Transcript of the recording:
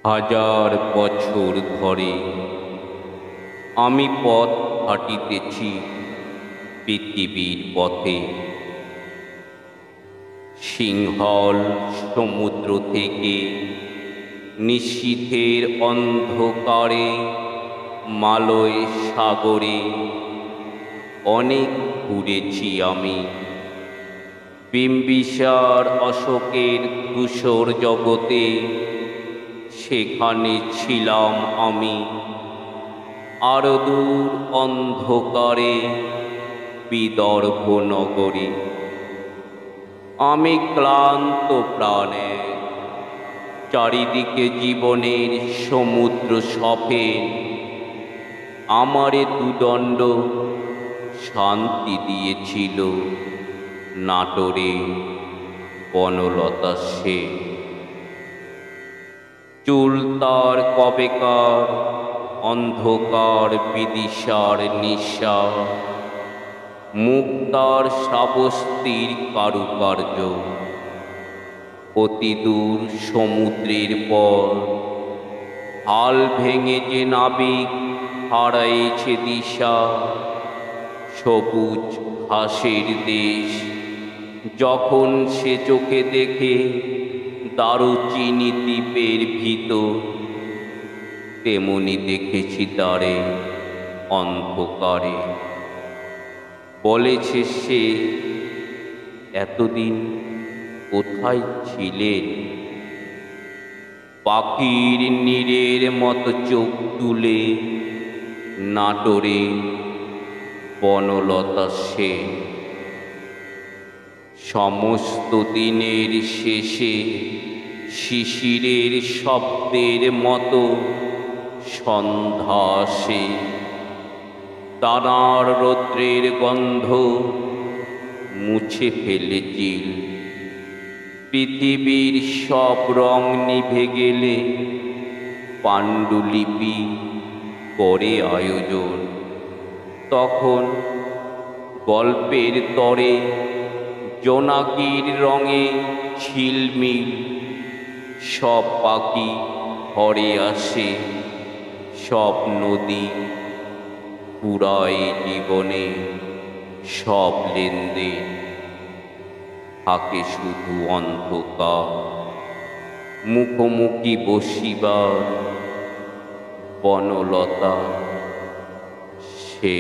হাজার বছর ধরে আমি পথ হাঁটিতেছি পৃথিবীর পথে। সিংহল সমুদ্র থেকে নিশীথের অন্ধকারে মালয় সাগরে অনেক ঘুরেছি আমি। বিম্বিসার অশোকের ধূসর জগতে সেখানে ছিলাম আমি। আরো দূর অন্ধকারে বিদর্ভ নগরে আমি ক্লান্ত প্রাণে, চারিদিকে জীবনের সমুদ্র সফে আমারে দুদণ্ড শান্তি দিয়েছিল নাটোরে বনলতা সে। চুল তার কবেকার অন্ধকার বিদিশার নিশা, মুখ তার শ্রাবস্তির কারুকার্য। অতি দূর সমুদ্রের পর হাল ভেঙে যে নাবিক হারাইছে দিশা, সবুজ ঘাসের দেশ যখন সে চোখে দেখে দারুচিনি দ্বীপের ভিতর, তেমনি দেখেছি তারে অন্ধকারে। বলেছে সে, এতদিন কোথায় ছিলেন? পাখির নীড়ের মতো চোখ তুলে নাটোরে বনলতা সে। সমস্ত দিনের শেষে শিশিরের শব্দের মতো সন্ধ্যা আসে। তারার রৌদ্রের গন্ধ মুছে ফেলে চিল। পৃথিবীর সব রং নিভে গেলে পাণ্ডুলিপি করে আয়োজন। তখন গল্পের তরে জোনাকির রঙে ঝিলমিল সব পাখি ঘরে আসে, সব নদী পুরায় জীবনে, সব লেনদেন থাকে শুধু অন্ধকার। মুখোমুখি বসিবার বনলতা সে।